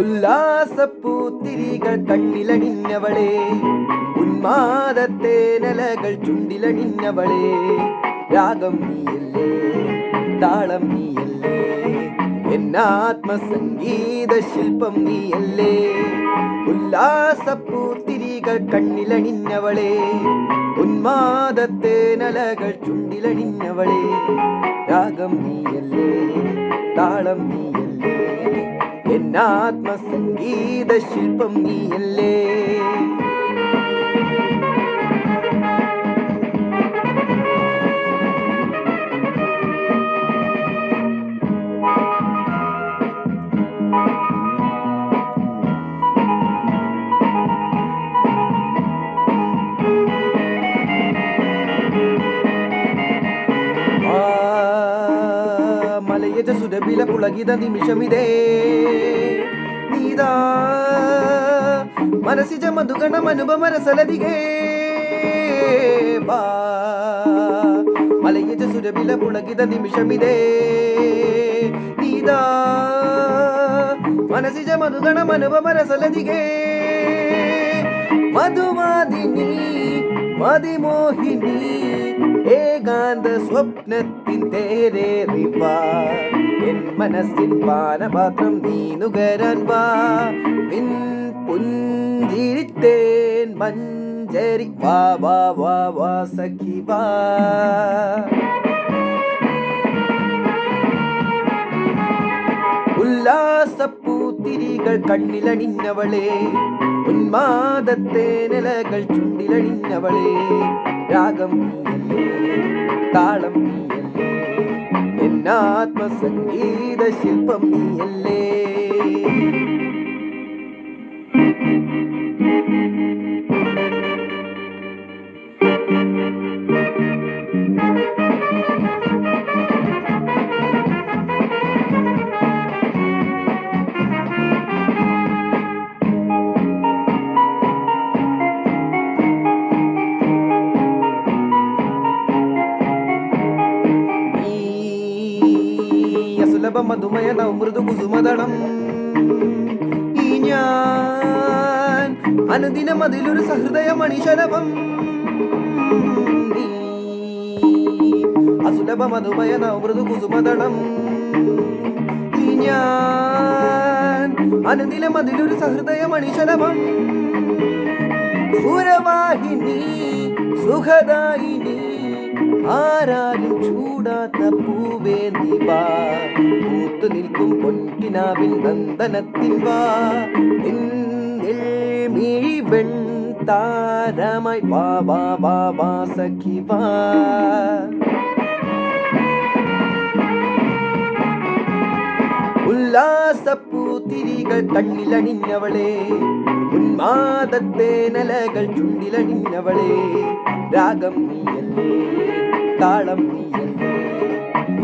ഉല്ലാസപ്പൂത്തിരികൾ കണ്ണിലണിഞ്ഞവളെ, ഉന്മാദത്തേനലകൾ ചുണ്ടിലണിഞ്ഞവളെ, രാഗം നീയല്ലേ, താളം നീയല്ലേ, എന്നാത്മസംഗീത ശില്പം നീയല്ലേ. ഉല്ലാസപ്പൂത്തിരികൾ കണ്ണിലണിഞ്ഞവളെ, ഉന്മാദത്തേനലകൾ ചുണ്ടിലണിഞ്ഞവളെ, രാഗം നീയല്ലേ, താളം നീയല്ലേ, എന്നാത്മസംഗീത ശില്പം നീയല്ലേ. മലയജ സുരഭില പുളകിത നിമിഷമിതേ, നീതാ മനസിജ മധുഗണം അനുപമരസലതികേ. മലയജ സുരഭില പുളകിത നിമിഷമിതേ, നീതാ മനസിജ മധുഗണം അനുപമരസലതികേ. മധുവാദിനി മതിമോഹിനി ഏകാന്ത സ്വപ്നത്തിൻ തേരേറിവാ, എൻ മനസ്സിൻ പാനപാത്രം നീ നുകരാൻ വാ. നിൻ പുഞ്ചിരിത്തേൻ മഞ്ചരി വാ വാ വാ വാ സഖി വാ. ഉല്ലാസപ്പൂത്തിരികൾ കണ്ണിലണിഞ്ഞവളെ, ഉന്മാദത്തേനലകൾ ചുണ്ടിലണിഞ്ഞവളെ, രാഗം നീയല്ലേ, താളം നീയല്ലേ, എന്നാത്മസംഗീത ശില്പം നീയല്ലേ. മധുമയ നവമൃദു കുസുമദളം ഈ ഞാൻ അനുദിനം അതിലൊരു സഹൃദയ മണിശലഭം. അസുലഭ മധുമയ നവമൃദു കുസുമദളം ഈ ഞാൻ അനുദിനം അതിലൊരു സഹൃദയ മണിശലഭം. സുരവാഹിനി സുഖദായിനി ആരാരും ചൂടാത്ത പൂവേ നീ വാ, പൂത്തു നിൽക്കും പൊൻകിനാവിൻ നന്ദനത്തിൻ വാ. നിന്നിൽ മിഴിവെൺ താരമായി വാ വാ വാ വാ സഖി വാ. ഉല്ലാസപ്പൂത്തിരികൾ കണ്ണിലണിഞ്ഞവളെ, ഉന്മാദത്തേനലകൾ ചുണ്ടിലണിഞ്ഞവളെ, രാഗം നീയല്ലേ, താളം നീയല്ലേ,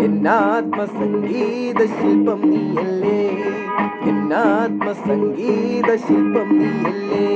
എന്നാത്മസംഗീത ശില്പം നീയല്ലേ, എന്നാത്മസംഗീത ശില്പം നീയല്ലേ.